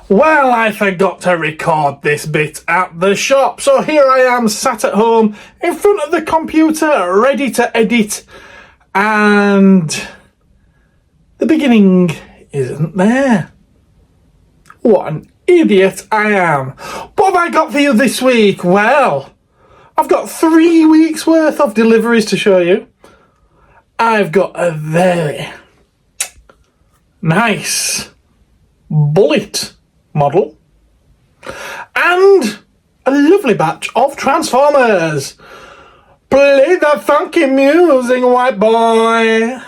Well, I forgot to record this bit at the shop, so here I am sat at home in front of the computer ready to edit, and the beginning isn't there. What an idiot I am. What have I got for you this week? Well, I've got 3 weeks worth of deliveries to show you. I've got a very nice Bullitt model and a lovely batch of Transformers. Play the funky music, white boy.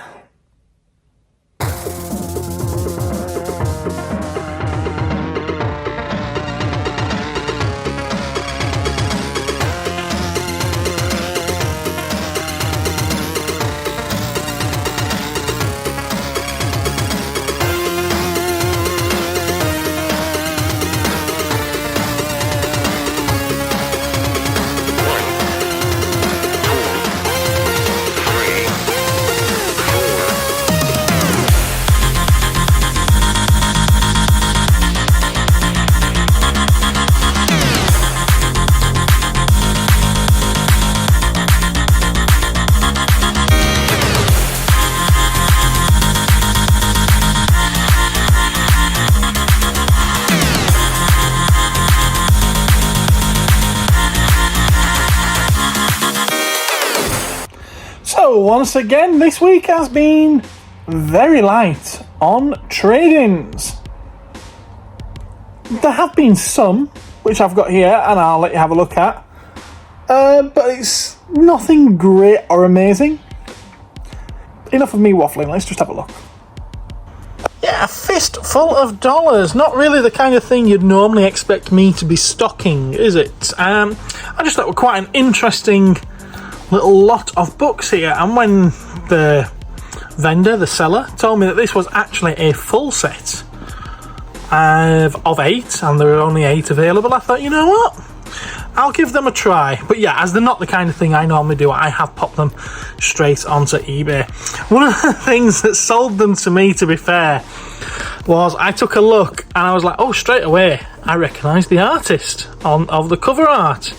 So once again, this week has been very light on trade-ins. There have been some, which I've got here and I'll let you have a look at, but it's nothing great or amazing. Enough of me waffling, let's just have a look. Yeah, a fistful of dollars. Not really the kind of thing you'd normally expect me to be stocking, is it? I just thought it was quite an interesting little lot of books here, and when the vendor, the seller, told me that this was actually a full set of 8 and there are only 8 available, I thought, you know what, I'll give them a try. But yeah, as they're not the kind of thing I normally do, I have popped them straight onto eBay. One of the things that sold them to me, to be fair, was I took a look and I was like, oh, straight away I recognise the artist of the cover art.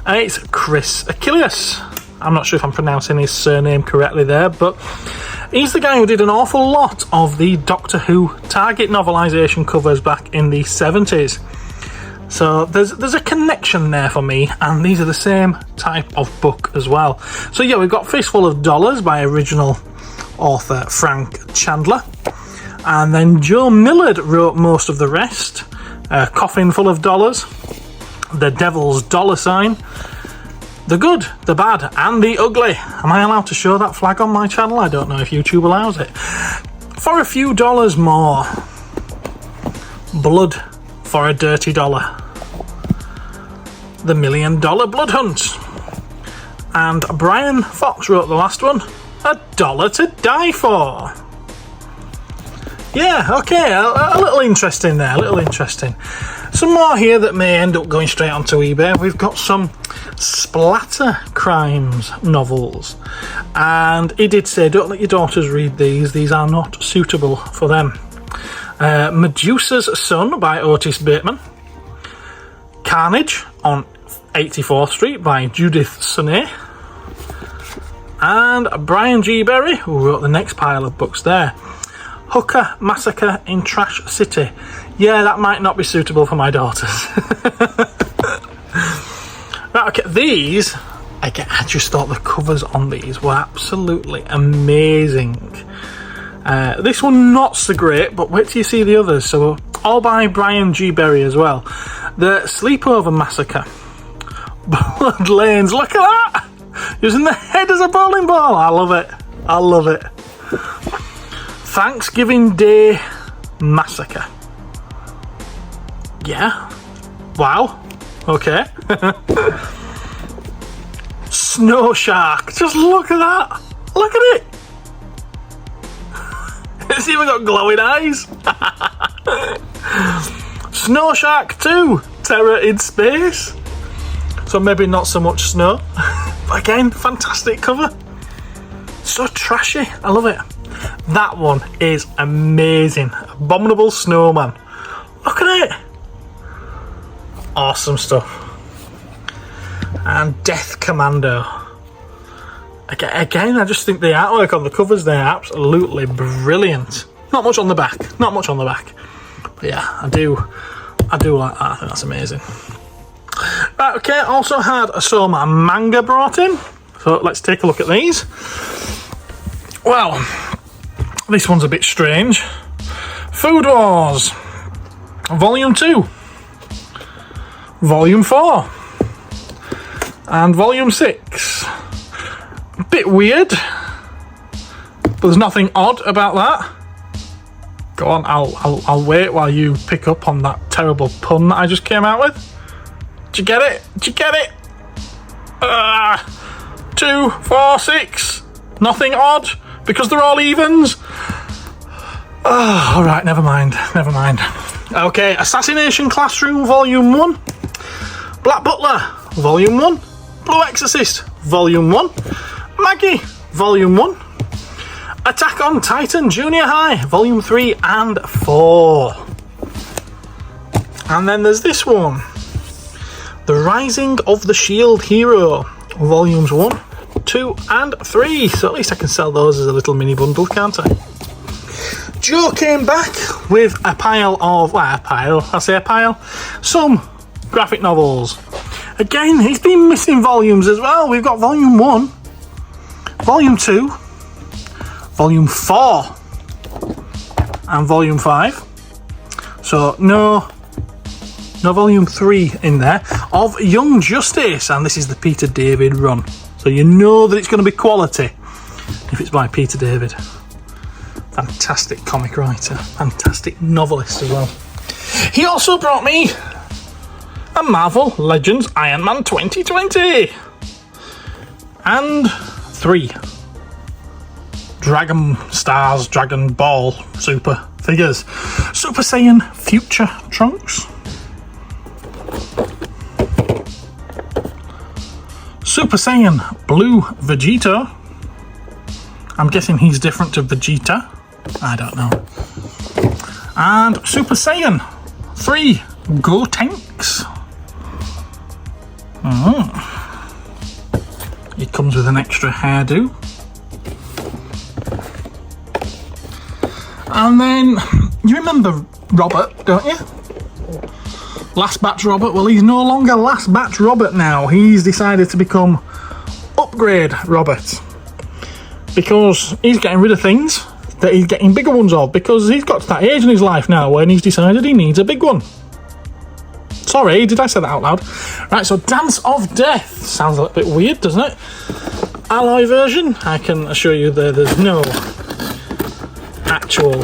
And it's Chris Achilles. I'm not sure if I'm pronouncing his surname correctly there, but he's the guy who did an awful lot of the Doctor Who Target novelisation covers back in the 70s. So there's a connection there for me, and these are the same type of book as well. So yeah, we've got Fistful of Dollars by original author Frank Chandler, and then Joe Millard wrote most of the rest. Coffin Full of Dollars, The Devil's Dollar Sign, The Good, The Bad and The Ugly. Am I allowed to show that flag on my channel? I don't know if YouTube allows it. For a few dollars more, Blood for a Dirty Dollar, The $1 Million Blood Hunt, and Brian Fox wrote the last one, A Dollar to Die For. Yeah, okay, a little interesting there, a little interesting. Some more here that may end up going straight onto eBay. We've got some splatter crimes novels, and he did say, don't let your daughters read these are not suitable for them. Medusa's Son by Otis Bateman, Carnage on 84th Street by Judith Sonnet, and Brian G. Berry, who wrote the next pile of books there, Hooker Massacre in Trash City. Yeah, that might not be suitable for my daughters. Right, okay, these, I just thought the covers on these were absolutely amazing. This one not so great, but wait till you see the others. So, all by Brian G. Berry as well. The Sleepover Massacre, Blood Lanes, look at that! Using the head as a bowling ball. I love it. I love it. Thanksgiving Day Massacre. Yeah. Wow. Okay. Snow Shark. Just look at that. Look at it. It's even got glowing eyes. Snow Shark 2. Terror in Space. So maybe not so much snow. But again, fantastic cover. So trashy. I love it. That one is amazing. Abominable Snowman. Look at it. Awesome stuff. And Death Commando. Again, I just think the artwork on the covers there absolutely brilliant. Not much on the back. Not much on the back. But yeah, I do like that. I think that's amazing. Right, okay, also had some manga brought in. So let's take a look at these. Well, this one's a bit strange. Food Wars. Volume 2. Volume 4. And Volume 6. A bit weird. But there's nothing odd about that. Go on, I'll wait while you pick up on that terrible pun that I just came out with. Did you get it? Did you get it? 2, 4, 6. Nothing odd because they're all evens. Oh, all right, never mind. Never mind. Okay, Assassination Classroom Volume 1. Black Butler Volume 1. Blue Exorcist Volume 1. Maggie Volume 1. Attack on Titan Junior High Volume 3 and 4. And then there's this one. The Rising of the Shield Hero Volumes 1, 2 and 3. So at least I can sell those as a little mini bundle, can't I? Joe came back with a pile of, some graphic novels. Again, he's been missing volumes as well. We've got Volume 1, Volume 2, Volume 4 and Volume 5. So no Volume 3 in there of Young Justice, and this is the Peter David run. So you know that it's going to be quality if it's by Peter David. Fantastic comic writer, fantastic novelist as well. He also brought me a Marvel Legends Iron Man 2020 and 3 Dragon Stars Dragon Ball Super figures. Super Saiyan Future Trunks, Super Saiyan Blue Vegeta. I'm guessing he's different to Vegeta. I don't know. And Super Saiyan 3 Gotenks. It comes with an extra hairdo. And then, you remember Robert, don't you? Last Batch Robert. Well, he's no longer Last Batch Robert now. He's decided to become Upgrade Robert. Because he's getting rid of things that he's getting bigger ones of. Because he's got to that age in his life now when he's decided he needs a big one. Sorry, did I say that out loud? Right, so Dance of Death. Sounds a little bit weird, doesn't it? Alloy version. I can assure you that there's no actual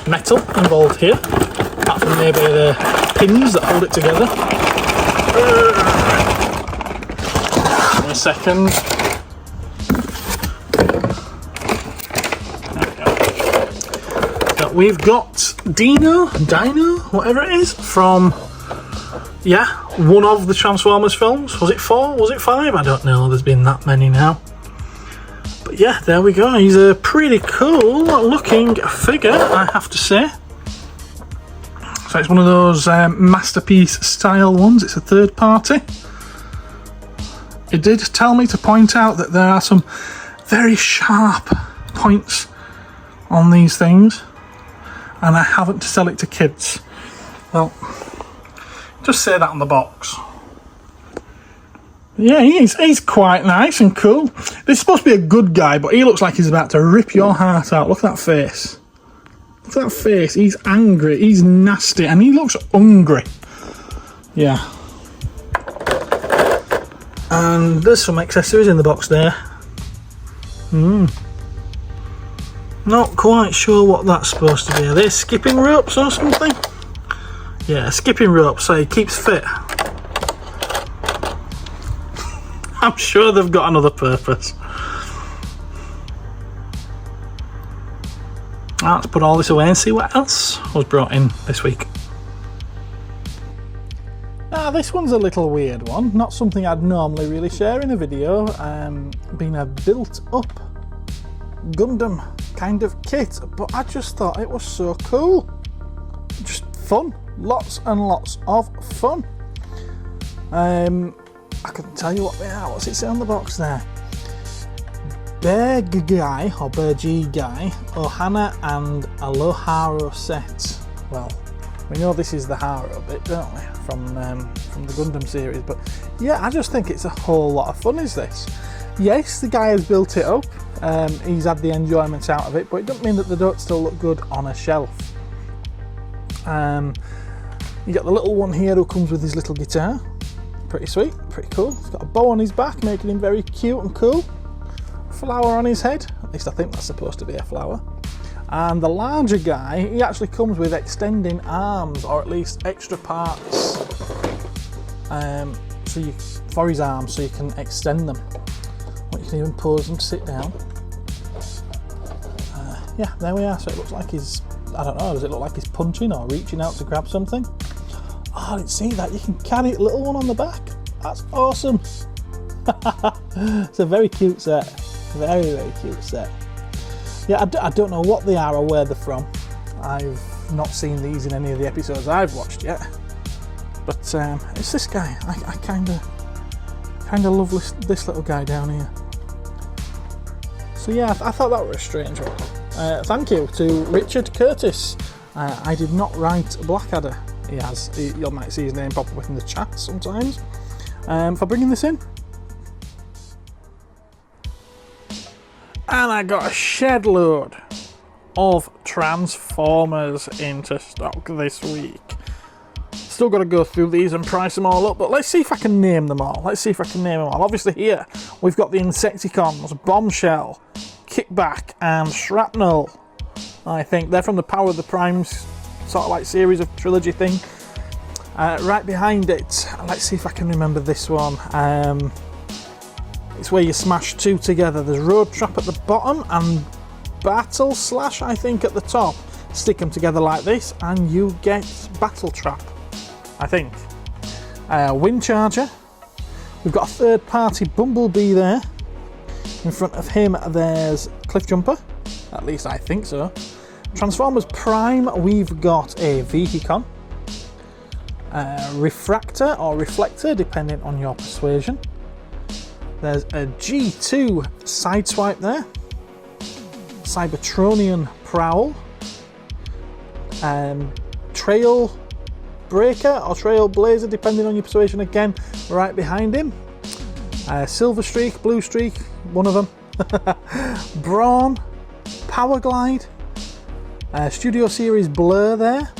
metal involved here, apart from maybe the pins that hold it together. Give me a second. There we go. We've got Dino, whatever it is, from one of the Transformers films. Was it 4? Was it 5? I don't know. There's been that many now. But yeah, there we go. He's a pretty cool looking figure, I have to say. So it's one of those masterpiece style ones. It's a third party. It did tell me to point out that there are some very sharp points on these things, and I haven't to sell it to kids. Well, just say that on the box. Yeah, he's quite nice and cool. This is supposed to be a good guy, but he looks like he's about to rip your heart out. Look at that face. Look at that face. He's angry, he's nasty, and he looks hungry. Yeah. And there's some accessories in the box there. Not quite sure what that's supposed to be. Are they skipping ropes or something? Yeah, skipping ropes, so he keeps fit. I'm sure they've got another purpose. Let's put all this away and see what else was brought in this week. Now this one's a little weird one, not something I'd normally really share in a video, being a built up Gundam kind of kit, but I just thought it was so cool. Just fun, lots and lots of fun. I couldn't tell you what they are. What's it say on the box there? Bear Guy or Bear G Guy, Ohana and Aloharu set. Well, we know this is the Haru bit, don't we, from the Gundam series, but yeah, I just think it's a whole lot of fun, is this. Yes, the guy has built it up, he's had the enjoyment out of it, but it doesn't mean that they don't still look good on a shelf. You got the little one here who comes with his little guitar. Pretty sweet, pretty cool. He's got a bow on his back, making him very cute and cool. Flower on his head, at least I think that's supposed to be a flower. And the larger guy, he actually comes with extending arms, or at least extra parts for his arms, so you can extend them. You can even pose them to sit down. Yeah, there we are. So it looks like he's, I don't know, does it look like he's punching or reaching out to grab something? Oh, I didn't see that. You can carry a little one on the back. That's awesome. It's a very cute set. Very, very cute set. Yeah, I don't know what they are or where they're from. I've not seen these in any of the episodes I've watched yet. But it's this guy. I kind of love this little guy down here. So yeah, I thought that was a strange one. Thank you to Richard Curtis. I did not write Blackadder. You might see his name pop up in the chat sometimes. For bringing this in. And I got a shed load of Transformers into stock this week. Still got to go through these and price them all up, but let's see if I can name them all. Obviously here we've got the Insecticons, Bombshell, Kickback and Shrapnel. I think they're from the Power of the Primes sort of like series of trilogy thing. Right behind it, let's see if I can remember this one. It's where you smash two together. There's Road Trap at the bottom and Battle Slash, I think, at the top. Stick them together like this and you get Battle Trap, I think. Wind Charger. We've got a third party Bumblebee there. In front of him there's Cliff Jumper, at least I think so. Transformers Prime, we've got a Vehicon. Refractor or Reflector, depending on your persuasion. There's a G2 Sideswipe there. Cybertronian Prowl. Trail Breaker or Trail Blazer, depending on your persuasion again, right behind him. Silver Streak, Blue Streak, one of them. Brawn, Power Glide, Studio Series Blur there.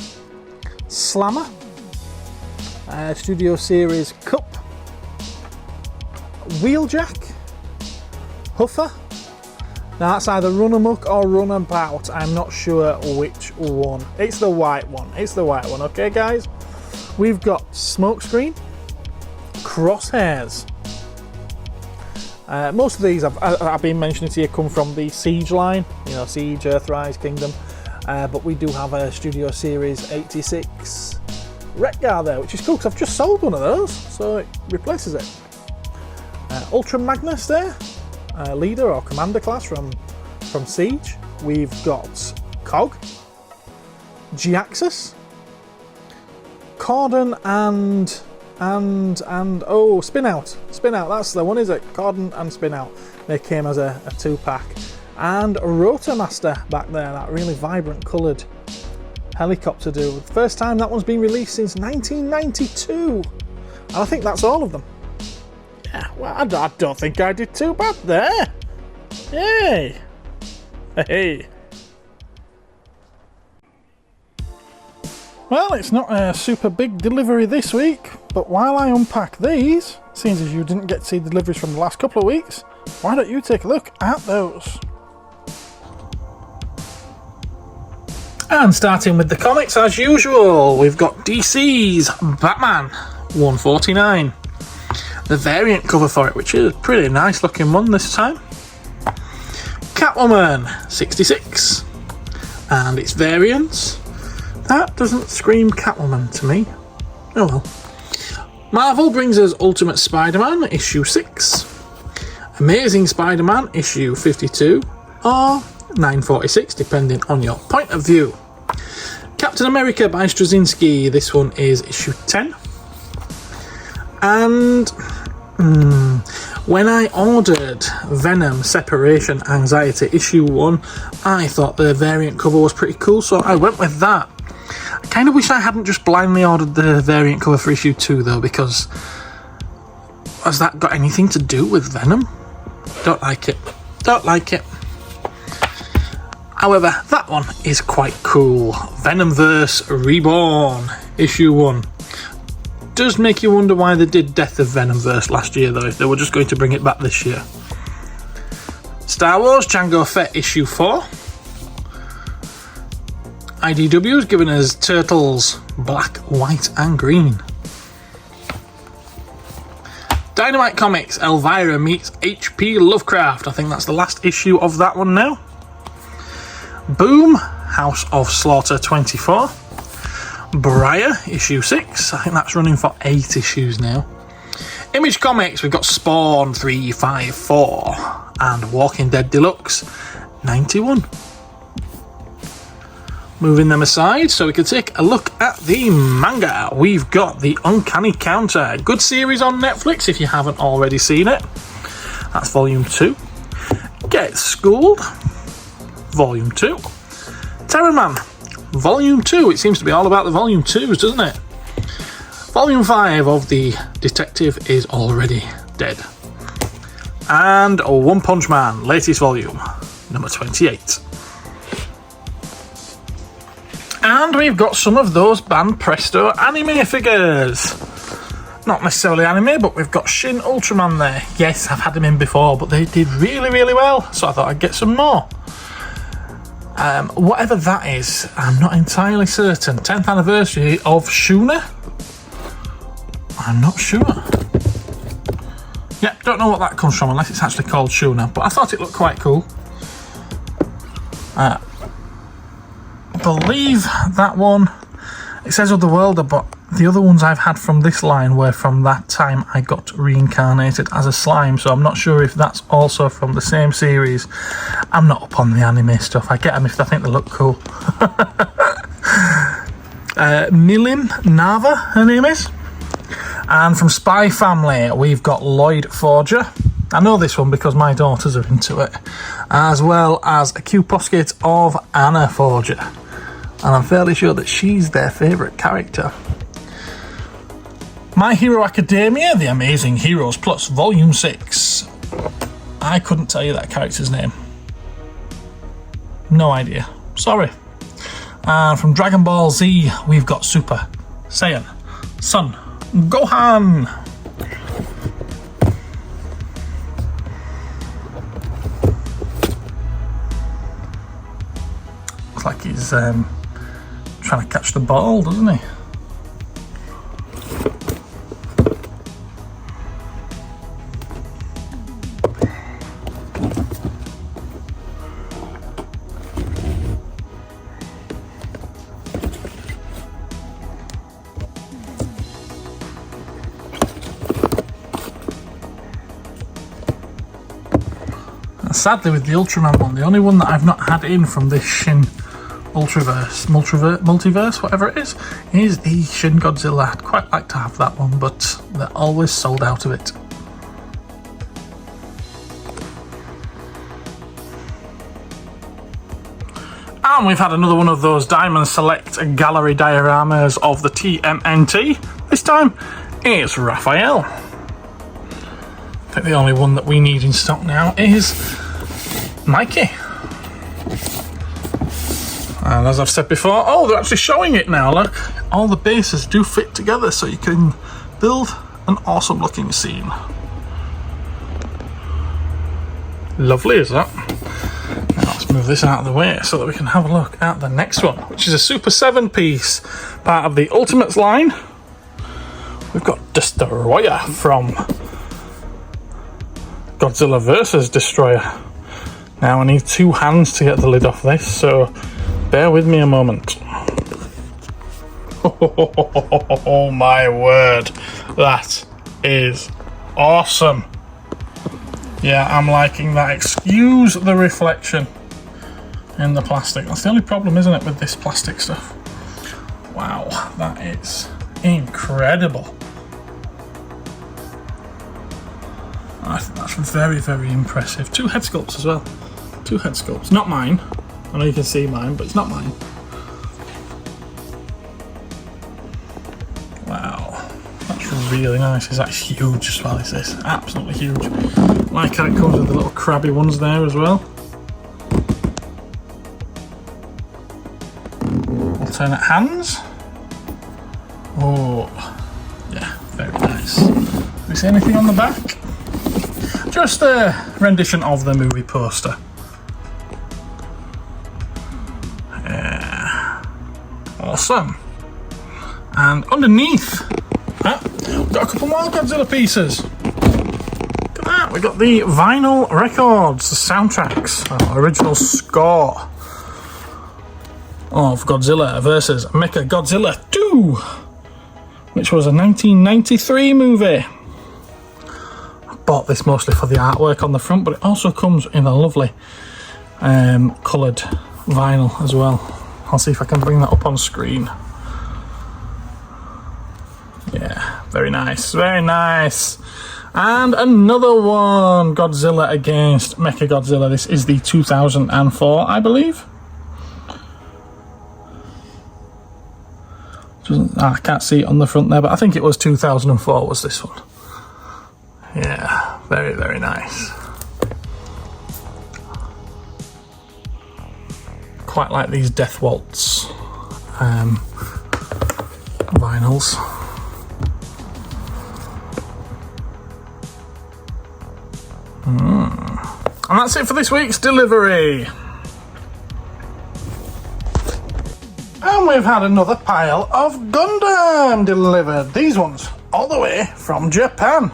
Slammer, Studio Series Cup. Wheeljack, Huffer. Now that's either Run Amok or Run About. I'm not sure which one. It's the white one. Okay, guys. We've got Smokescreen, Crosshairs. Most of these I've been mentioning to you come from the Siege line. You know, Siege, Earthrise, Kingdom. But we do have a Studio Series 86 Wreck-Gar there, which is cool because I've just sold one of those, so it replaces it. Ultra Magnus there, leader or commander class from Siege. We've got Cog, G-Axis, Cordon and Spin Out, that's the one, is it? Cordon and Spin Out. They came as a 2-pack. And Rotor Master back there, that really vibrant coloured helicopter dude. First time that one's been released since 1992. And I think that's all of them. Yeah, well, I don't think I did too bad there. Yay! Hey. Well, it's not a super big delivery this week, but while I unpack these, seeing as you didn't get to see deliveries from the last couple of weeks, why don't you take a look at those? And starting with the comics as usual, we've got DC's Batman 149. The variant cover for it, which is a pretty nice looking one this time. Catwoman 66 and its variants. That doesn't scream Catwoman to me. Oh well. Marvel brings us Ultimate Spider-Man issue 6, Amazing Spider-Man issue 52 or 946 depending on your point of view. Captain America by Straczynski. This one is issue 10. And when I ordered Venom Separation Anxiety issue 1, I thought the variant cover was pretty cool, so I went with that. I kind of wish I hadn't just blindly ordered the variant cover for issue 2 though, because has that got anything to do with Venom? Don't like it. Don't like it. However, that one is quite cool. Venomverse Reborn, issue 1. Does make you wonder why they did Death of Venomverse last year though, if they were just going to bring it back this year. Star Wars Jango Fett issue 4. IDW's given us Turtles Black, White and Green. Dynamite Comics Elvira meets H.P. Lovecraft. I think that's the last issue of that one now. Boom, House of Slaughter 24. Briar, issue 6. I think that's running for 8 issues now. Image Comics, we've got Spawn 354 and Walking Dead Deluxe 91. Moving them aside so we can take a look at the manga. We've got The Uncanny Counter. Good series on Netflix if you haven't already seen it. That's volume 2. Get Schooled, volume 2. Terror Man, volume 2. It seems to be all about the volume 2s, doesn't it? Volume 5 of The Detective is Already Dead. And One Punch Man, latest volume, number 28. And we've got some of those Band Presto anime figures. Not necessarily anime, but we've got Shin Ultraman there. Yes, I've had him in before, but they did really, really well, so I thought I'd get some more. Whatever that is, I'm not entirely certain. 10th anniversary of Shuna? I'm not sure. Yeah, don't know what that comes from unless it's actually called Shuna, but I thought it looked quite cool. I believe that one, it says Otherworlder, but the other ones I've had from this line were from that time I got reincarnated as a slime, so I'm not sure if that's also from the same series. I'm not up on the anime stuff. I get them if I think they look cool. Milim Nava, her name is. And from Spy Family, we've got Lloyd Forger. I know this one because my daughters are into it. As well as a Q Posket of Anna Forger. And I'm fairly sure that she's their favourite character. My Hero Academia, The Amazing Heroes Plus, Volume 6. I couldn't tell you that character's name. No idea. Sorry. And from Dragon Ball Z, we've got Super Saiyan Son Gohan. Looks like he's trying to catch the ball, doesn't he? Sadly, with the Ultraman one, the only one that I've not had in from this Shin multiverse, whatever it is the Shin Godzilla. I'd quite like to have that one, but they're always sold out of it. And we've had another one of those Diamond Select gallery dioramas of the TMNT. This time, it's Raphael. I think the only one that we need in stock now is Mikey. And as I've said before, oh, they're actually showing it now, look. All the bases do fit together so you can build an awesome looking scene. Lovely, is that? Now let's move this out of the way so that we can have a look at the next one, which is a Super 7 piece, part of the Ultimates line. We've got Destroyer from Godzilla vs. Destroyer. Now I need 2 hands to get the lid off this, so bear with me a moment. Oh my word, that is awesome. Yeah, I'm liking that. Excuse the reflection in the plastic. That's the only problem, isn't it, with this plastic stuff? Wow, that is incredible. I think that's very, very impressive. 2 head sculpts as well. 2 head sculpts. Not mine. I know you can see mine, but it's not mine. Wow. That's really nice. That's huge as well, is this? Absolutely huge. Like how it comes with the little crabby ones there as well. Alternate hands. Oh, yeah, very nice. Do you see anything on the back? Just a rendition of the movie poster. Yeah. Awesome. And underneath, we've got a couple more Godzilla pieces. Look at that, we've got the vinyl records, the soundtracks, original score of Godzilla versus Mechagodzilla 2, which was a 1993 movie. I bought this mostly for the artwork on the front, but it also comes in a lovely coloured vinyl as well. I'll see if I can bring that up on screen. Yeah, very nice, very nice. And another one, Godzilla against Mechagodzilla. This is the 2004, I believe. I can't see it on the front there, but I think it was 2004 was this one. Yeah, very, very nice. Quite like these Death Waltz vinyls. And that's it for this week's delivery. And we've had another pile of Gundam delivered. These ones all the way from Japan.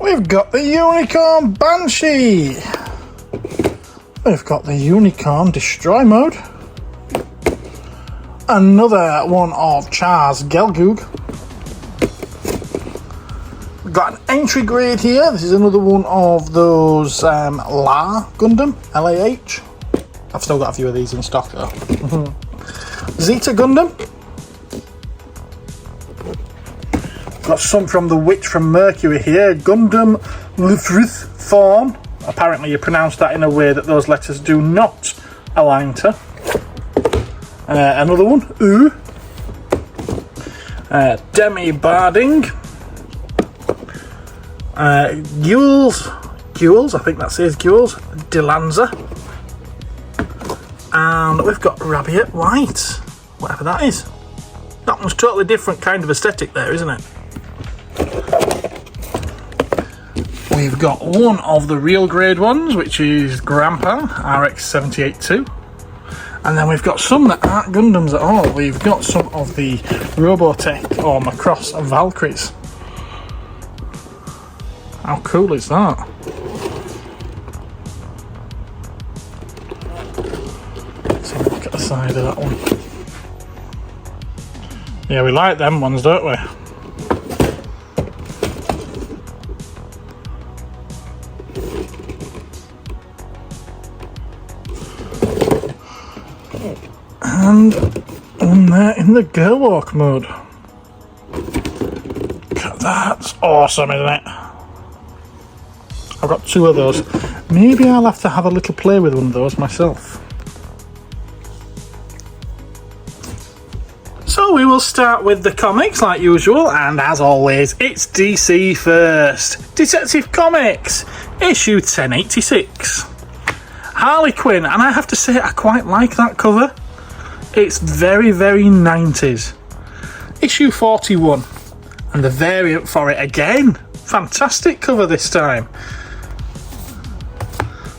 We've got the Unicorn Banshee. We've got the Unicorn Destroy Mode. Another one of Char's Gelgoog. We've got an entry grade here. This is another one of those La Gundam, LAH. I've still got a few of these in stock though. Zeta Gundam. Got some from the Witch from Mercury here. Gundam Luthrith Thorn. Apparently you pronounce that in a way that those letters do not align to. Another one. Ooh. Demi Barding. Gules, I think that says Gules. Delanza. And we've got Rabiate White, whatever that is. That one's totally different kind of aesthetic there, isn't it? We've got one of the real grade ones, which is Grandpa RX-782. And then we've got some that aren't Gundams at all. We've got some of the Robotech or Macross Valkyries. How cool is that? Look at the side of that one. Yeah, we like them ones, don't we? And one there in the girl walk mode. That's awesome, isn't it? I've got 2 of those. Maybe I'll have to have a little play with one of those myself. So we will start with the comics like usual, and as always, it's DC first. Detective Comics, issue 1086. Harley Quinn, and I have to say I quite like that cover. It's very, very 90s. Issue 41, and the variant for it again. Fantastic cover this time.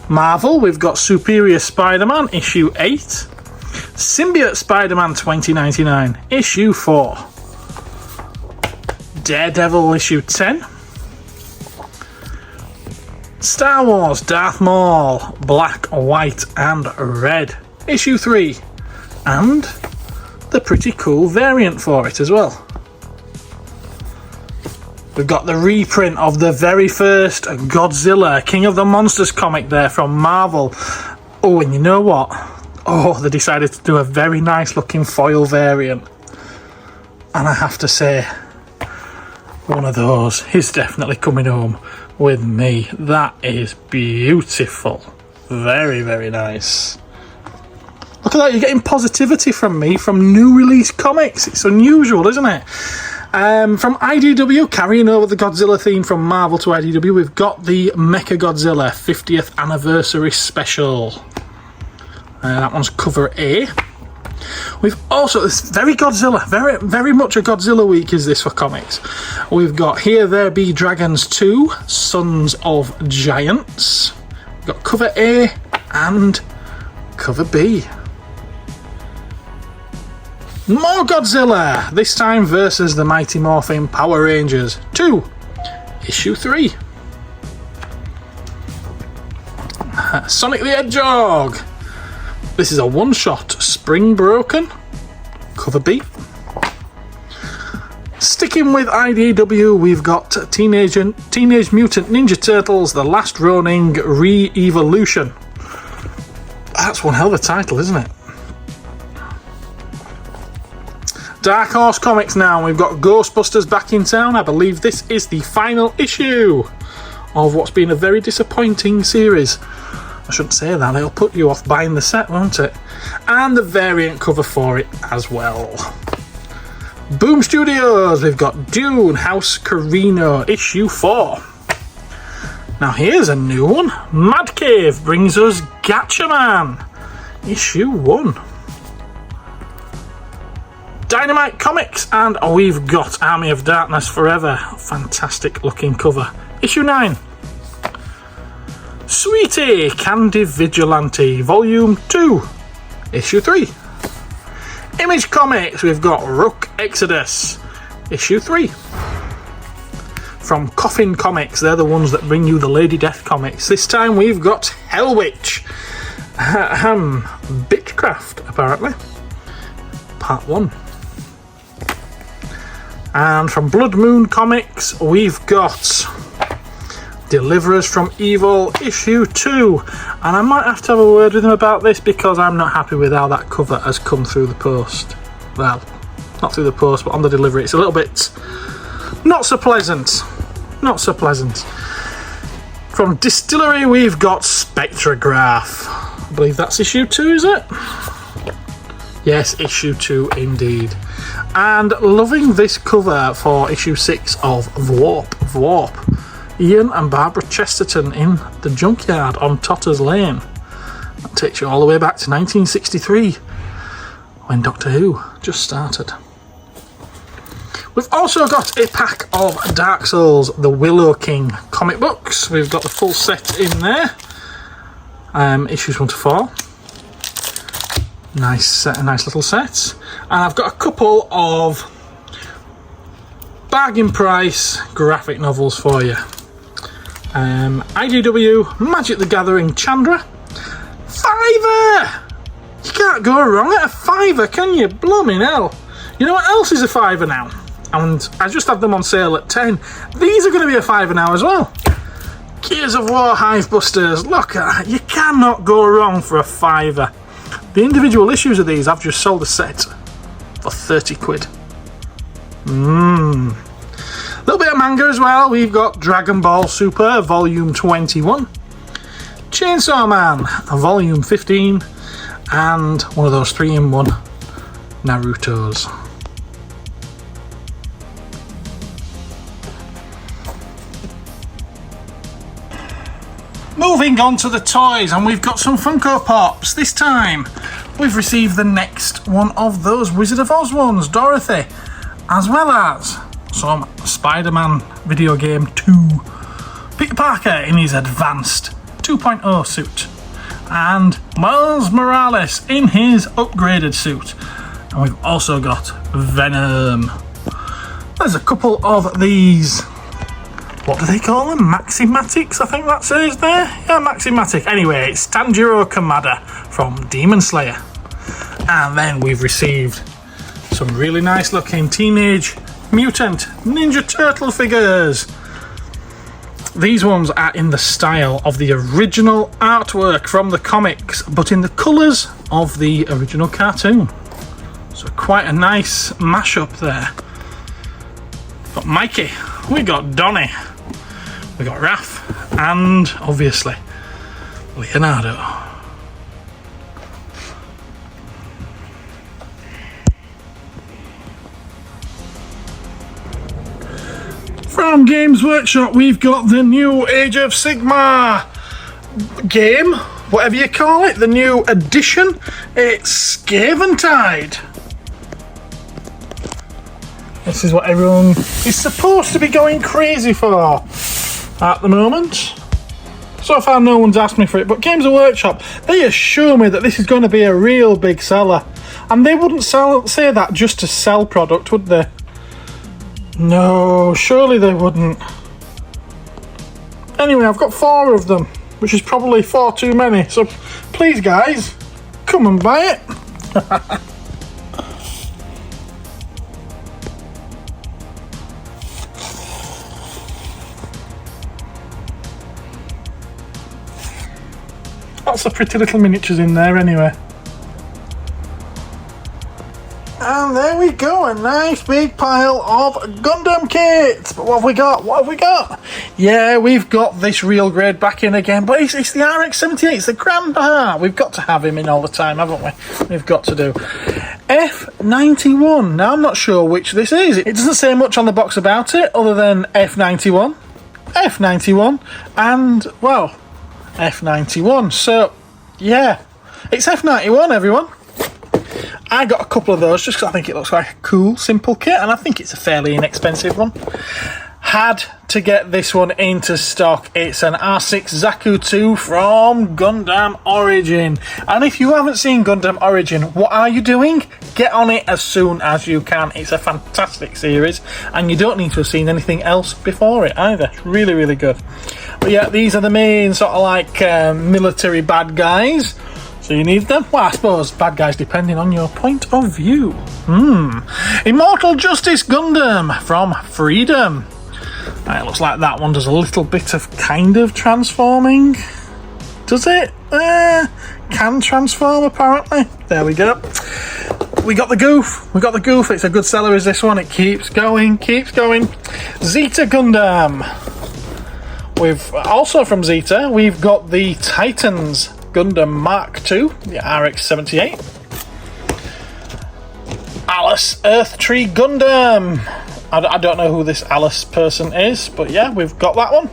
Marvel, we've got Superior Spider-Man, issue 8. Symbiote Spider-Man 2099, issue 4. Daredevil, issue 10. Star Wars Darth Maul, black, white and red, issue 3. And the pretty cool variant for it as well. We've got the reprint of the very first Godzilla King of the Monsters comic there from Marvel. Oh, and you know what? Oh, they decided to do a very nice looking foil variant. And I have to say, one of those is definitely coming home with me. That is beautiful. Very, very nice. Look at that, you're getting positivity from me from new release comics. It's unusual, isn't it? From IDW, carrying over the Godzilla theme from Marvel to IDW, we've got the Mechagodzilla 50th Anniversary Special. That one's cover A. We've also, it's very Godzilla, very much a Godzilla week is this for comics. We've got Here There Be Dragons 2, Sons of Giants. We've got cover A and cover B. More Godzilla, this time versus the Mighty Morphin Power Rangers 2, issue 3. Sonic the Hedgehog. This is a one-shot, Spring Broken, cover B. Sticking with IDW, we've got Teenage Mutant Ninja Turtles, The Last Ronin Re-Evolution. That's one hell of a title, isn't it? Dark Horse Comics now, we've got Ghostbusters back in town. I believe this is the final issue of what's been a very disappointing series. I shouldn't say that, it'll put you off buying the set, won't it? And the variant cover for it as well. Boom Studios, we've got Dune House Carino issue 4. Now here's a new one. Mad Cave brings us Gatchaman issue 1. Dynamite Comics, and we've got Army of Darkness Forever. Fantastic looking cover. Issue 9. Sweetie Candy Vigilante Volume 2. Issue 3. Image Comics, we've got Rook Exodus. Issue 3. From Coffin Comics, they're the ones that bring you the Lady Death comics. This time we've got Hell Witch. Bitchcraft, apparently. Part 1. And from Blood Moon Comics, we've got Deliverers from Evil issue 2. And I might have to have a word with him about this because I'm not happy with how that cover has come through the post. Well, not through the post, but on the delivery. It's a little bit not so pleasant. Not so pleasant. From Distillery, we've got Spectrograph. I believe that's issue 2, is it? Yes, issue 2 indeed. And loving this cover for issue 6 of Vwarp. Ian and Barbara Chesterton in the junkyard on Totter's Lane. That takes you all the way back to 1963 when Doctor Who just started. We've also got a pack of Dark Souls, the Willow King comic books. We've got the full set in there. Issues 1 to 4. Nice set, a nice little set. And I've got a couple of bargain price graphic novels for you. IDW Magic the Gathering Chandra. £5! You can't go wrong at a £5, can you? Blooming hell. You know what else is a £5 now? And I just had them on sale at 10. These are going to be a £5 now as well. Gears of War Hive Busters. Look at that. You cannot go wrong for a £5. The individual issues of these, I've just sold a set for 30 quid. A little bit of manga as well. We've got Dragon Ball Super Volume 21, Chainsaw Man Volume 15, and one of those 3-in-1 Narutos. Moving on to the toys, and we've got some Funko Pops. This time we've received the next one of those Wizard of Oz ones, Dorothy, as well as some Spider-Man video game 2, Peter Parker in his advanced 2.0 suit, and Miles Morales in his upgraded suit. And we've also got Venom. There's a couple of these, what do they call them? Maximatics, I think that says there. Yeah, Maximatic. Anyway, it's Tanjiro Kamada from Demon Slayer. And then we've received some really nice looking Teenage Mutant Ninja Turtle figures. These ones are in the style of the original artwork from the comics, but in the colours of the original cartoon. So quite a nice mashup there. Got Mikey, we got Donnie, we got Raph, and obviously Leonardo. From Games Workshop, we've got the new Age of Sigmar game, whatever you call it, the new edition. It's Scaventide. This is what everyone is supposed to be going crazy for at the moment. So far no one's asked me for it, but Games Workshop, they assure me that this is going to be a real big seller. And they wouldn't say that just to sell product, would they? No, surely they wouldn't. Anyway, I've got 4 of them, which is probably 4 too many. So please guys, come and buy it. Lots of pretty little miniatures in there anyway. And there we go, a nice big pile of Gundam kits. But what have we got? What have we got? Yeah, we've got this real grade back in again, but it's the RX-78, it's the Grandpa. We've got to have him in all the time, haven't we? We've got to do. F91. Now, I'm not sure which this is. It doesn't say much on the box about it, other than F91, F91, and, well, F91. So, yeah, it's F91, everyone. I got a couple of those just because I think it looks like a cool, simple kit, and I think it's a fairly inexpensive one. Had to get this one into stock. It's an R6 Zaku 2 from Gundam Origin. And if you haven't seen Gundam Origin, what are you doing? Get on it as soon as you can. It's a fantastic series, and you don't need to have seen anything else before it either. It's really, really good. But yeah, these are the main sort of like military bad guys. So you need them? Well, I suppose bad guys depending on your point of view. Immortal Justice Gundam from Freedom. It looks like that one does a little bit of kind of transforming. Does it? Can transform apparently. There we go. We got the goof. We got the goof. It's a good seller is this one. It keeps going, keeps going. Zeta Gundam. We've also from Zeta, we've got the Titans Gundam Mark II, the RX-78. Alice Earthtree Gundam. I don't know who this Alice person is, but yeah, we've got that one.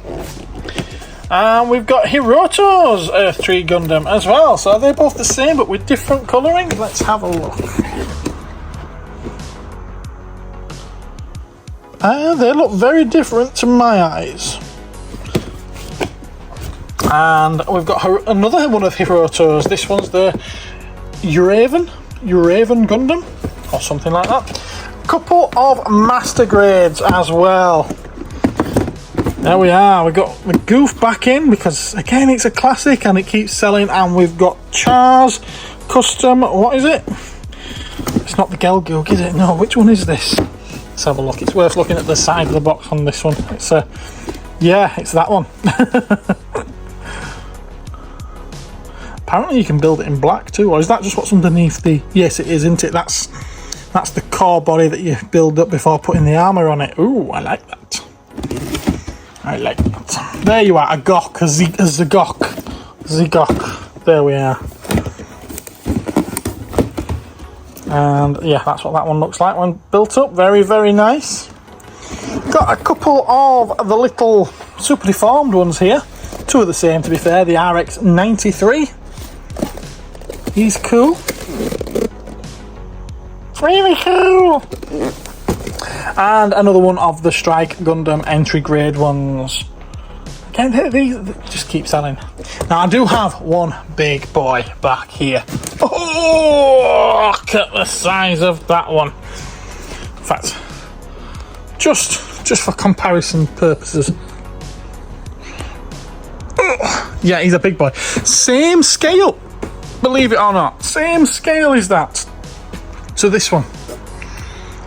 And we've got Hiroto's Earthtree Gundam as well. So they're both the same, but with different colouring. Let's have a look. They look very different to my eyes. And we've got another one of Hiroto's. This one's the Uraven Gundam, or something like that. Couple of master grades as well. There we are. We've got the goof back in because again it's a classic and it keeps selling. And we've got Char's custom. What is it? It's not the Gelgoog, is it? No. Which one is this? Let's have a look. It's worth looking at the side of the box on this one. It's yeah, it's that one. Apparently you can build it in black too, or is that just what's underneath the... Yes, it is, isn't it? That's the core body that you build up before putting the armour on it. Ooh, I like that. I like that. There you are, a Gok, a Zigok. There we are. And yeah, that's what that one looks like when built up. Very, very nice. Got a couple of the little super deformed ones here. Two of the same, to be fair. The RX-93. He's cool. Really cool. And another one of the Strike Gundam entry grade ones. Again, these just keep selling. Now I do have one big boy back here. Oh, look at the size of that one. In fact, just for comparison purposes. Oh, yeah, he's a big boy. Same scale, believe it or not. Same scale is that. So this one.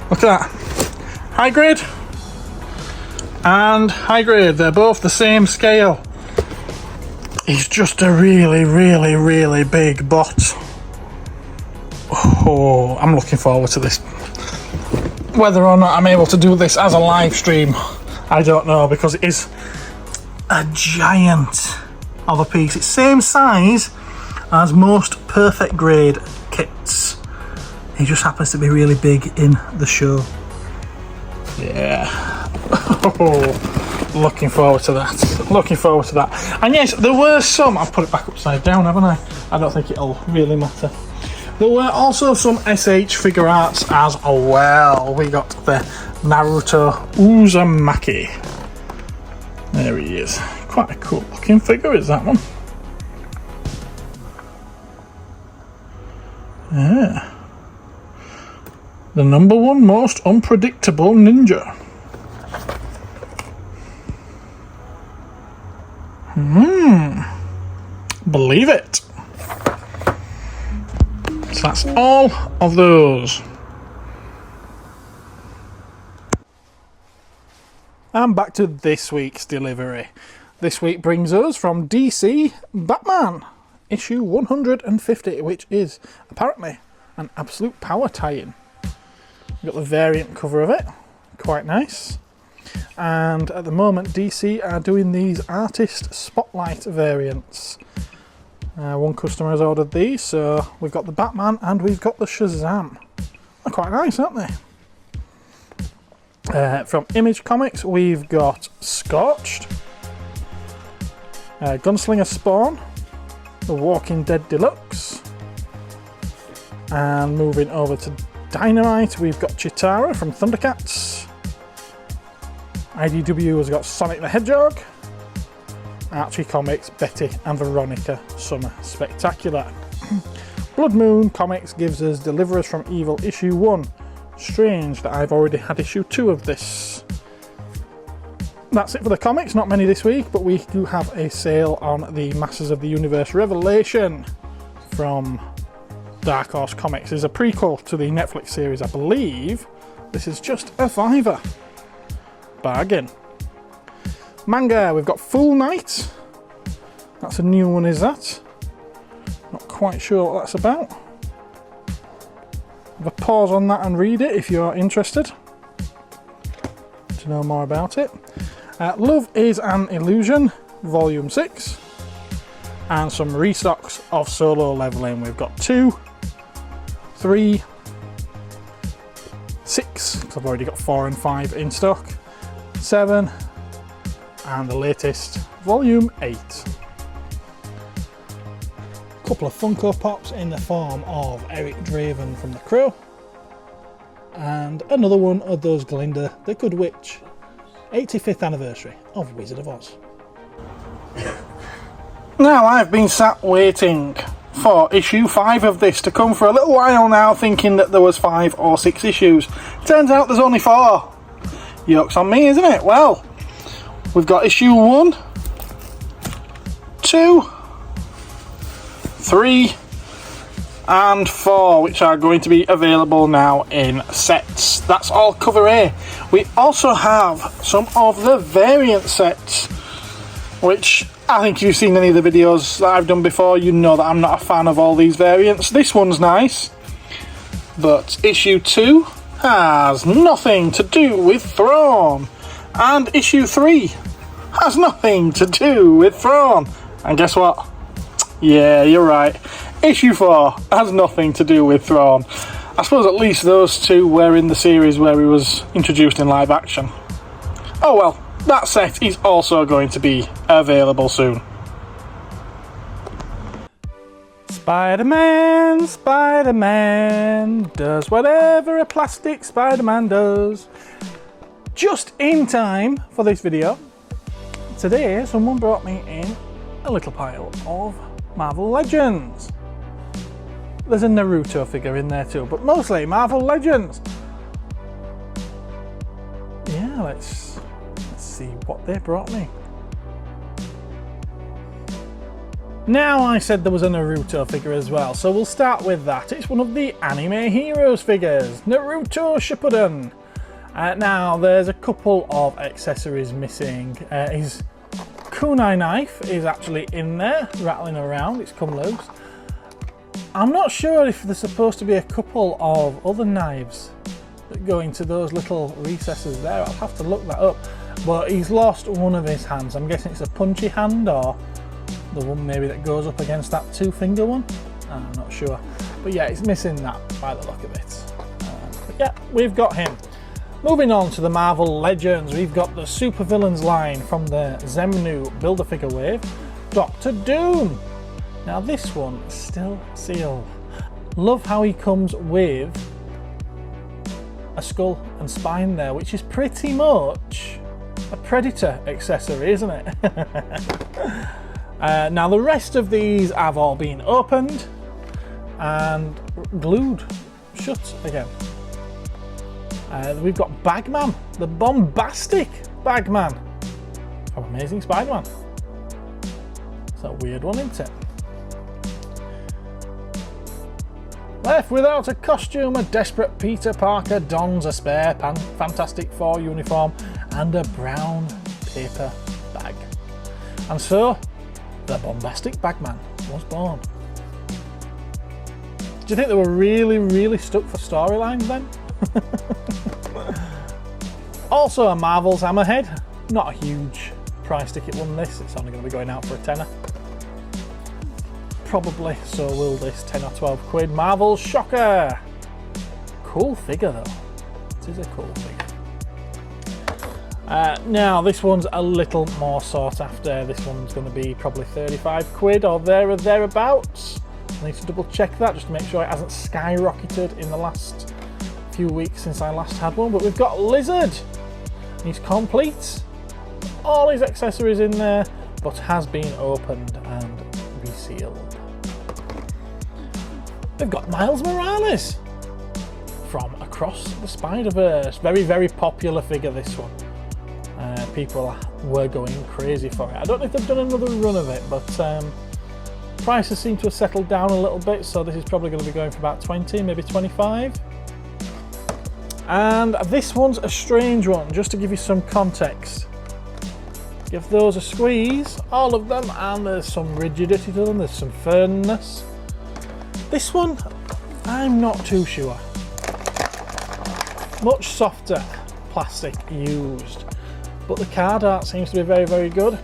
Look at that. High grade. and high grade. They're both the same scale. He's just a really, really, really big bot. Oh, I'm looking forward to this. Whether or not I'm able to do this as a live stream, I don't know, because it is a giant of a piece. It's same size as most perfect grade kits. He just happens to be really big in the show. Yeah. Oh, looking forward to that. Looking forward to that. And yes, there were some. I've put it back upside down, haven't I? I don't think it'll really matter. There were also some SH figure arts as well. We got the Naruto Uzumaki. There he is. Quite a cool looking figure is that one. Yeah. The #1 most unpredictable ninja. Believe it. So that's all of those. And back to this week's delivery. This week brings us from DC Batman, issue 150, which is apparently an absolute power tie-in. We've got the variant cover of it, quite nice. And at the moment DC are doing these artist spotlight variants. One customer has ordered these, so we've got the Batman and we've got the Shazam. They're quite nice, aren't they? From Image Comics we've got Scorched, Gunslinger Spawn, The Walking Dead Deluxe, and moving over to Dynamite we've got Chitara from Thundercats. IDW has got Sonic the Hedgehog, Archie Comics Betty and Veronica Summer Spectacular. Blood Moon Comics gives us Deliverers from Evil issue 1. Strange that I've already had issue 2 of this. That's it for the comics, not many this week, but we do have a sale on the Masters of the Universe Revelation from Dark Horse Comics. It's a prequel to the Netflix series, I believe. This is just a £5. Bargain. Manga, we've got Full Night. That's a new one, is that? Not quite sure what that's about. Have a pause on that and read it if you're interested to know more about it. Love is an Illusion, Volume 6. And some restocks of Solo Leveling. We've got 2, 3, 6, because I've already got 4 and 5 in stock, 7, and the latest, Volume 8. Couple of Funko Pops in the form of Eric Draven from The Crow, and another one of those Glinda the Good Witch, 85th anniversary of Wizard of Oz. Now I've been sat waiting for issue 5 of this to come for a little while now, thinking that there was 5 or 6 issues. Turns out there's only 4. Yoke's on me, isn't it? Well, we've got issue 1, 2, 3, and 4, which are going to be available now in sets. That's all cover A. We also have some of the variant sets, which I think if you've seen any of the videos that I've done before, you know that I'm not a fan of all these variants. This one's nice, but issue 2 has nothing to do with Thrawn, and issue 3 has nothing to do with Thrawn. And guess what? Yeah, you're right. Issue 4 has nothing to do with Thrawn. I suppose at least those two were in the series where he was introduced in live action. Oh well, that set is also going to be available soon. Spider-Man, Spider-Man does whatever a plastic Spider-Man does. Just in time for this video, today someone brought me in a little pile of Marvel Legends. There's a Naruto figure in there too, but mostly Marvel Legends. Yeah, let's see what they brought me. Now, I said there was a Naruto figure as well, so we'll start with that. It's one of the Anime Heroes figures, Naruto Shippuden. Now, there's a couple of accessories missing. His kunai knife is actually in there, rattling around. It's come loose. I'm not sure if there's supposed to be a couple of other knives that go into those little recesses there. I'll have to look that up. But he's lost one of his hands. I'm guessing it's a punchy hand, or the one maybe that goes up against that two-finger one. I'm not sure. But yeah, it's missing that by the look of it. But yeah, we've got him. Moving on to the Marvel Legends, we've got the supervillains line from the Zemnu Build-A-Figure wave, Doctor Doom. Now this one is still sealed. Love how he comes with a skull and spine there, which is pretty much a Predator accessory, isn't it? Now the rest of these have all been opened and glued shut again. We've got Bagman, the bombastic Bagman from Amazing Spider-Man. It's a weird one, isn't it? Left without a costume, a desperate Peter Parker dons a spare Fantastic Four uniform and a brown paper bag. And so, the bombastic Bagman was born. Do you think they were really stuck for storylines then? Also a Marvel's Hammerhead. Not a huge price ticket one this, it's only going to be going out for a tenner. Probably, so will this 10 or 12 quid. Marvel's Shocker. Cool figure though. It is a cool figure. Now this one's a little more sought after. This one's going to be probably 35 quid or there or thereabouts. I need to double check that just to make sure it hasn't skyrocketed in the last few weeks since I last had one. But we've got Lizard. He's complete. All his accessories in there, but has been opened and resealed. We've got Miles Morales from Across the Spider-Verse. Very popular figure, this one. People were going crazy for it. I don't know if they've done another run of it, but prices seem to have settled down a little bit, so this is probably going to be going for about 20, maybe 25. And this one's a strange one, just to give you some context. Give those a squeeze, all of them, and there's some rigidity to them, there's some firmness. This one, I'm not too sure. Much softer plastic used, but the card art seems to be very good.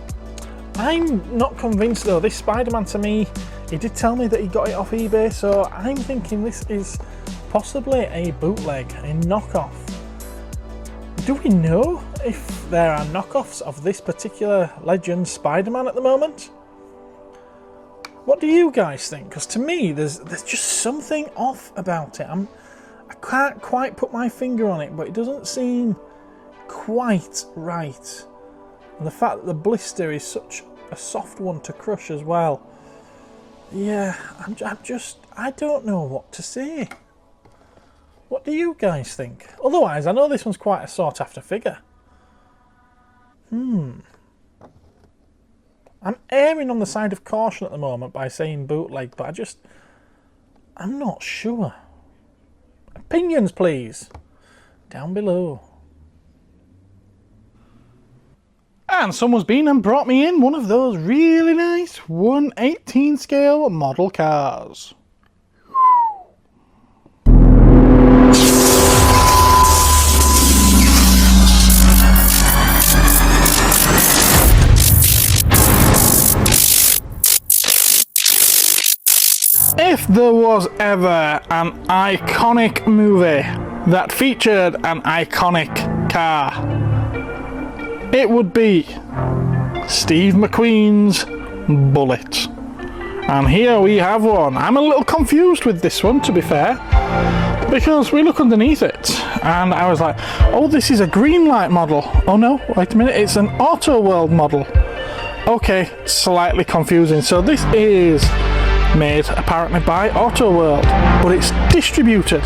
I'm not convinced though. This Spider-Man, to me, he did tell me that he got it off eBay, so I'm thinking this is possibly a bootleg, a knockoff. Do we know if there are knockoffs of this particular Legend Spider-Man at the moment? What do you guys think? Because to me, there's just something off about it. I can't quite put my finger on it, but it doesn't seem quite right. And the fact that the blister is such a soft one to crush as well. Yeah, I don't know what to say. What do you guys think? Otherwise, I know this one's quite a sought after figure. I'm erring on the side of caution at the moment by saying bootleg, but I'm not sure. Opinions, please, down below. And someone's been and brought me in one of those really nice 1/18 scale model cars. If there was ever an iconic movie that featured an iconic car, it would be Steve McQueen's Bullitt. And here we have one. I'm a little confused with this one, to be fair, because we look underneath it and I was like, oh, this is a Greenlight model. Oh no, wait a minute, it's an Auto World model. Okay, slightly confusing. So this is made apparently by Auto World, but it's distributed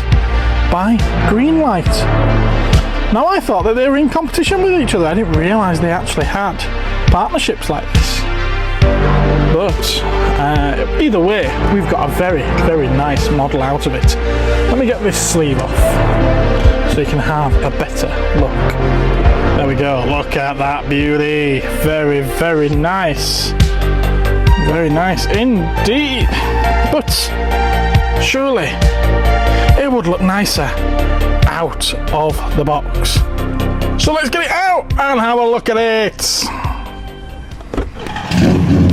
by Greenlight. Now I thought that they were in competition with each other. I didn't realise they actually had partnerships like this. But either way, we've got a very nice model out of it. Let me get this sleeve off so you can have a better look. There we go, look at that beauty. Very, very nice. Very nice indeed. But surely it would look nicer out of the box. So let's get it out and have a look at it.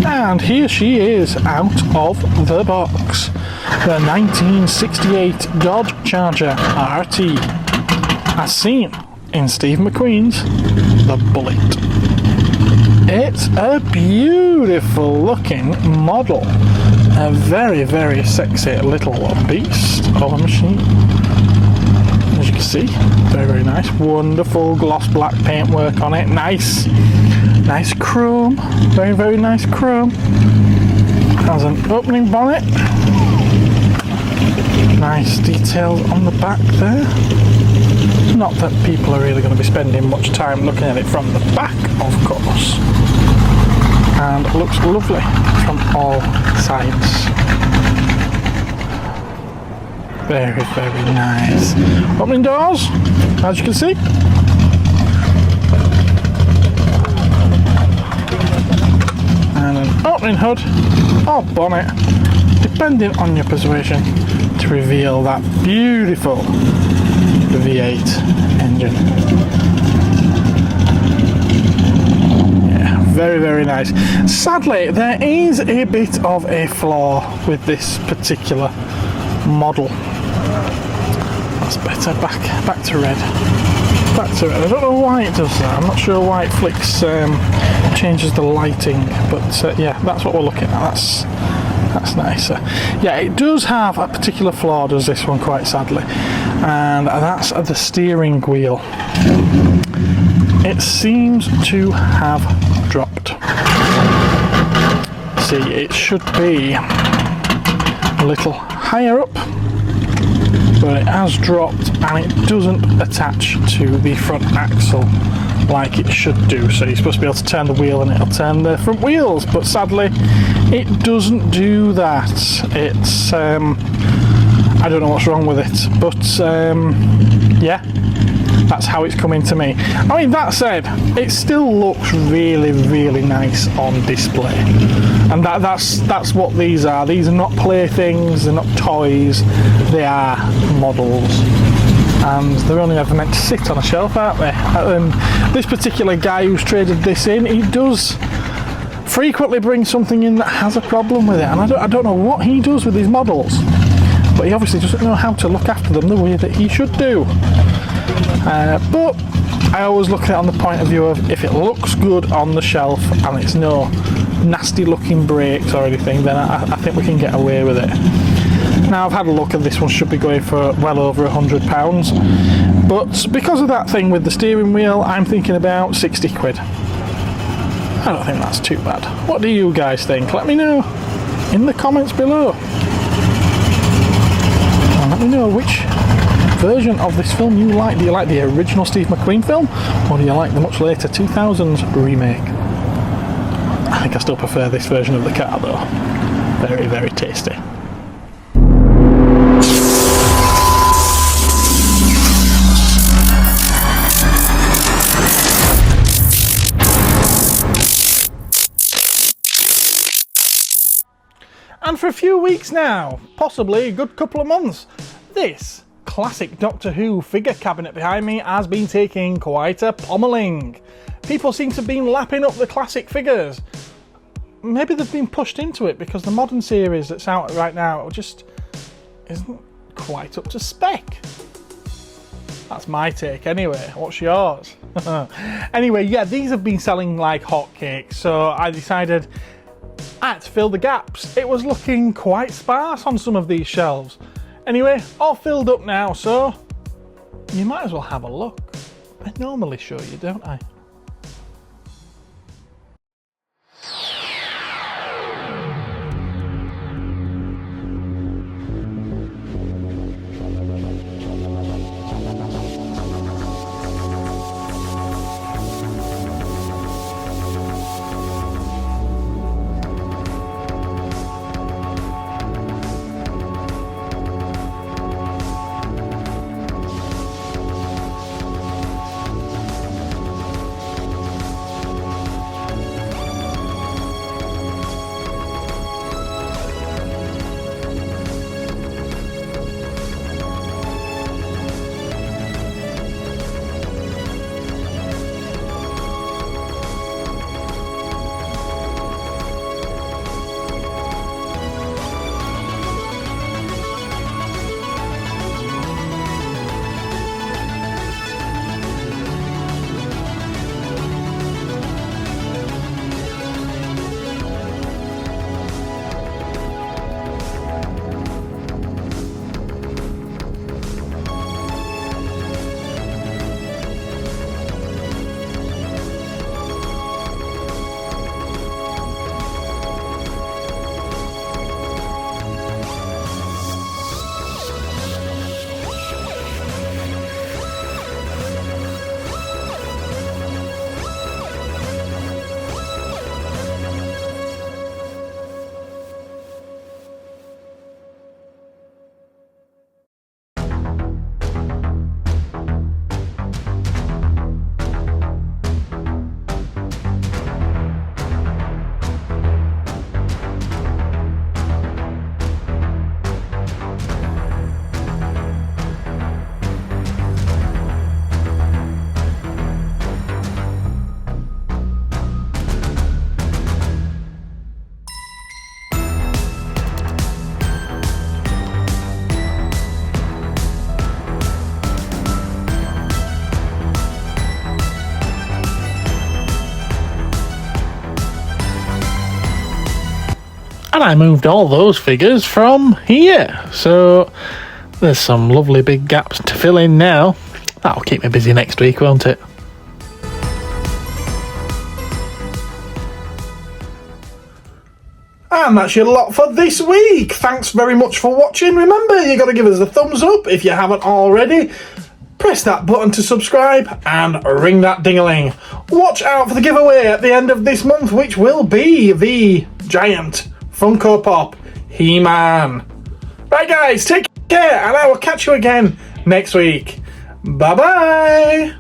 And here she is out of the box. The 1968 Dodge Charger RT, as seen in Steve McQueen's The Bullitt. It's a beautiful looking model. A very, very sexy little beast of a machine. As you can see, very, very nice. Wonderful gloss black paintwork on it. Nice chrome. Very, very nice chrome. Has an opening bonnet. Nice details on the back there. Not that people are really going to be spending much time looking at it from the back, of course. And looks lovely from all sides. Very, very nice. Opening doors, as you can see. And an opening hood or bonnet, depending on your persuasion, to reveal that beautiful V8 engine. Yeah, very, very nice. Sadly, there is a bit of a flaw with this particular model. That's better. Back to red. Back to red. I don't know why it does that. I'm not sure why it flicks, changes the lighting, but yeah, that's what we're looking at. That's nicer. Yeah, it does have a particular flaw, does this one, quite sadly, and that's the steering wheel. It seems to have dropped. See, it should be a little higher up, but it has dropped and it doesn't attach to the front axle like it should do. So you're supposed to be able to turn the wheel and it'll turn the front wheels, but sadly it doesn't do that. It's I don't know what's wrong with it, but yeah, that's how it's coming to me. I mean, that said, it still looks really, really nice on display, and that's what these are. These are not playthings, they're not toys, they are models, and they're only ever meant to sit on a shelf, aren't they? This particular guy who's traded this in, he does frequently bring something in that has a problem with it, and I don't know what he does with his models, but he obviously doesn't know how to look after them the way that he should do. But I always look at it on the point of view of, if it looks good on the shelf and it's no nasty looking brakes or anything, then I think we can get away with it. Now, I've had a look and this one should be going for well over £100, but because of that thing with the steering wheel, I'm thinking about 60 quid. I don't think that's too bad. What do you guys think? Let me know in the comments below. And let me know which version of this film you like. Do you like the original Steve McQueen film, or do you like the much later 2000s remake? I think I still prefer this version of the car though. Very, very tasty. And for a few weeks now, possibly a good couple of months, this classic Doctor Who figure cabinet behind me has been taking quite a pommelling. People seem to have been lapping up the classic figures. Maybe they've been pushed into it because the modern series that's out right now just isn't quite up to spec. That's my take anyway. What's yours? Anyway, yeah, these have been selling like hotcakes, so I decided I had to fill the gaps. It was looking quite sparse on some of these shelves. Anyway, all filled up now, so you might as well have a look. I normally show you, don't I? And I moved all those figures from here. So there's some lovely big gaps to fill in now. That'll keep me busy next week, won't it? And that's your lot for this week. Thanks very much for watching. Remember, you got to give us a thumbs up if you haven't already. Press that button to subscribe and ring that ding-a-ling. Watch out for the giveaway at the end of this month, which will be the giant Funko Pop He-Man. Right guys, take care and I will catch you again next week. Bye-bye.